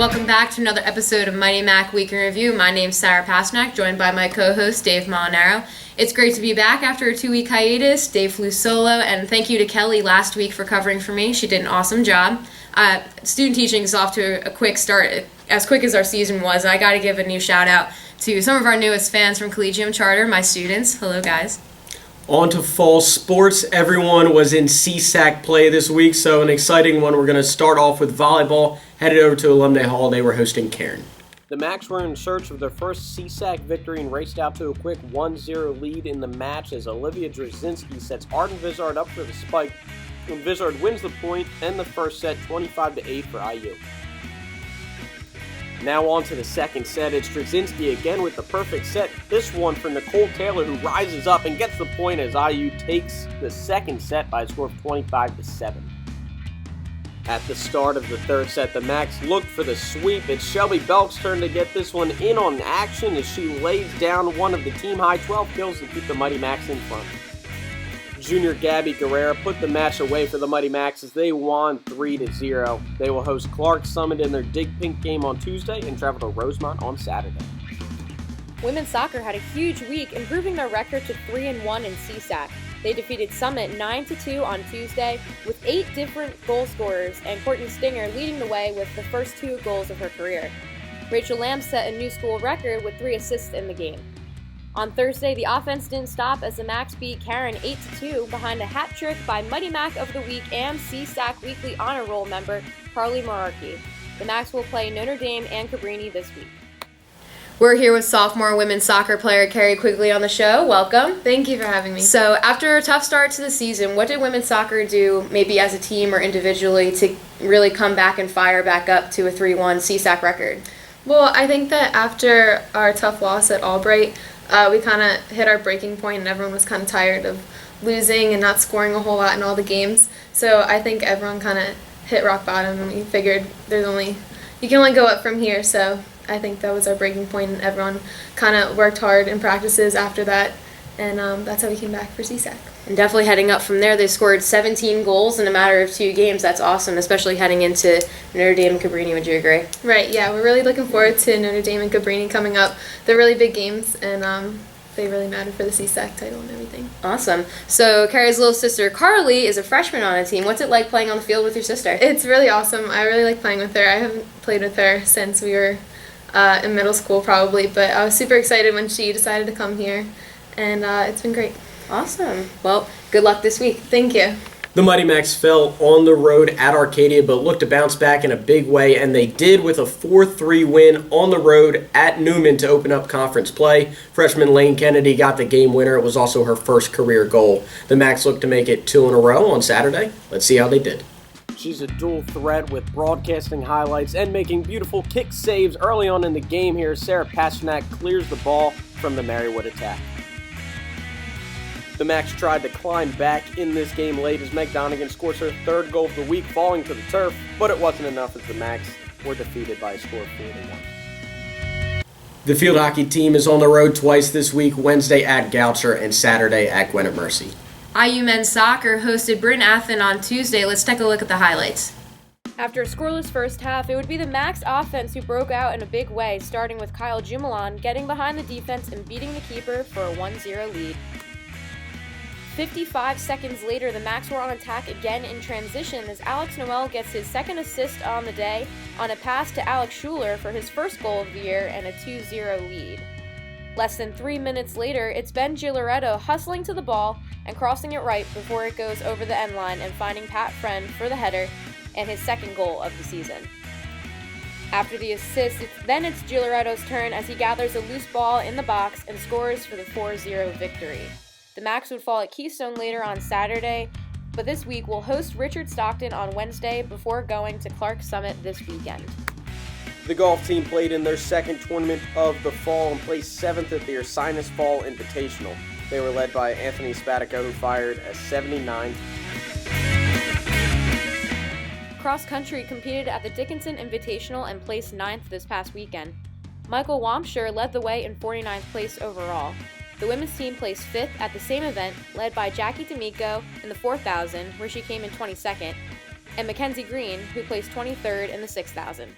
Welcome back to another episode of Mighty Mac Week in Review. My name's Sarah Pasnak, joined by my co-host Dave Molinaro. It's great to be back after a 2-week hiatus. Dave flew solo, and thank you to Kelly last week for covering for me. She did an awesome job. Student teaching is off to a quick start, as quick as our season was, and I got to give a new shout out to some of our newest fans from Collegium Charter, my students. Hello, guys. On to fall sports. Everyone was in CSAC play this week, so an exciting one. We're going to start off with volleyball. Headed over to Alumni Hall. They were hosting Cairn. The Macs were in search of their first CSAC victory and raced out to a quick 1-0 lead in the match as Olivia Drzezinski sets Arden Vizard up for the spike, and Vizard wins the point and the first set 25-8 for IU. Now on to the second set. It's Drzezinski again with the perfect set. This one for Nicole Taylor, who rises up and gets the point as IU takes the second set by a score of 25-7. At the start of the third set, the Macs looked for the sweep. It's Shelby Belk's turn to get this one in on action as she lays down one of the team-high 12 kills to keep the Mighty Macs in front. Junior Gabby Guerrera put the match away for the Mighty Macs as they won 3-0. They will host Clark Summit in their Dig Pink game on Tuesday and travel to Rosemont on Saturday. Women's soccer had a huge week, improving their record to 3-1 in CSAC. They defeated Summit 9-2 on Tuesday with 8 different goal scorers, and Courtney Stinger leading the way with the first 2 goals of her career. Rachel Lamb set a new school record with 3 assists in the game. On Thursday, the offense didn't stop as the Macs beat Cairn 8-2 behind a hat trick by Mighty Mac of the Week and CSAC Weekly Honor Roll member Carly Morarki. The Macs will play Notre Dame and Cabrini this week. We're here with sophomore women's soccer player Carrie Quigley on the show. Welcome. Thank you for having me. So after a tough start to the season, what did women's soccer do, maybe as a team or individually, to really come back and fire back up to a 3-1 CSAC record? Well, I think that after our tough loss at Albright, we kind of hit our breaking point and everyone was kind of tired of losing and not scoring a whole lot in all the games. So I think everyone kind of hit rock bottom and we figured you can only go up from here. So I think that was our breaking point and everyone kind of worked hard in practices after that. And that's how we came back for CSAC. And definitely heading up from there, they scored 17 goals in a matter of 2 games. That's awesome, especially heading into Notre Dame and Cabrini. Would you agree? Right, yeah. We're really looking forward to Notre Dame and Cabrini coming up. They're really big games, and they really matter for the CSAC title and everything. Awesome. So Carrie's little sister, Carly, is a freshman on a team. What's it like playing on the field with your sister? It's really awesome. I really like playing with her. I haven't played with her since we were in middle school probably, but I was super excited when she decided to come here, and it's been great. Awesome. Well, good luck this week. Thank you. The Mighty Macs fell on the road at Arcadia, but looked to bounce back in a big way, and they did with a 4-3 win on the road at Newman to open up conference play. Freshman Lane Kennedy got the game winner. It was also her first career goal. The Macs look to make it 2 in a row on Saturday. Let's see how they did. She's a dual threat with broadcasting highlights and making beautiful kick saves early on in the game here. Sarah Pasternak clears the ball from the Marywood attack. The Macs tried to climb back in this game late as Meg Donegan scores her 3rd goal of the week falling to the turf, but it wasn't enough as the Macs were defeated by a score of 4-1. The field hockey team is on the road twice this week, Wednesday at Goucher and Saturday at Gwinnett Mercy. IU men's soccer hosted Bryn Athyn on Tuesday. Let's take a look at the highlights. After a scoreless first half, it would be the Macs offense who broke out in a big way, starting with Kyle Jumalon getting behind the defense and beating the keeper for a 1-0 lead. 55 seconds later, the Macs were on attack again in transition as Alex Noel gets his 2nd assist on the day on a pass to Alex Schuler for his 1st goal of the year and a 2-0 lead. Less than 3 minutes later, it's Ben Giloretto hustling to the ball and crossing it right before it goes over the end line and finding Pat Friend for the header and his 2nd goal of the season. After the assist, it's Giloretto's turn as he gathers a loose ball in the box and scores for the 4-0 victory. The Macs would fall at Keystone later on Saturday, but this week will host Richard Stockton on Wednesday before going to Clark Summit this weekend. The golf team played in their 2nd tournament of the fall and placed 7th at the Ursinus Fall Invitational. They were led by Anthony Spatico, who fired a 79. Cross country competed at the Dickinson Invitational and placed 9th this past weekend. Michael Wampshire led the way in 49th place overall. The women's team placed 5th at the same event, led by Jackie D'Amico in the 4,000, where she came in 22nd, and Mackenzie Green, who placed 23rd in the 6,000.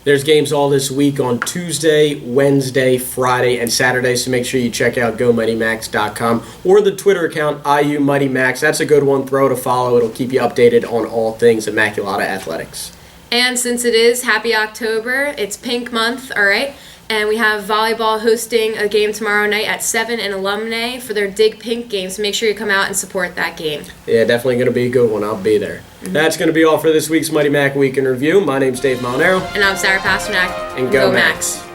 There's games all this week on Tuesday, Wednesday, Friday, and Saturday, so make sure you check out GoMightyMax.com or the Twitter account IUMightyMax. That's a good one. Throw it a follow. It'll keep you updated on all things Immaculata Athletics. And since it is Happy October, it's Pink Month, all right? And we have volleyball hosting a game tomorrow night at 7 in Alumni for their Dig Pink game, so make sure you come out and support that game. Yeah, definitely going to be a good one. I'll be there. That's going to be all for this week's Mighty Mac Week in Review. My name's Dave Molinaro. And I'm Sarah Pasternak. And go Max.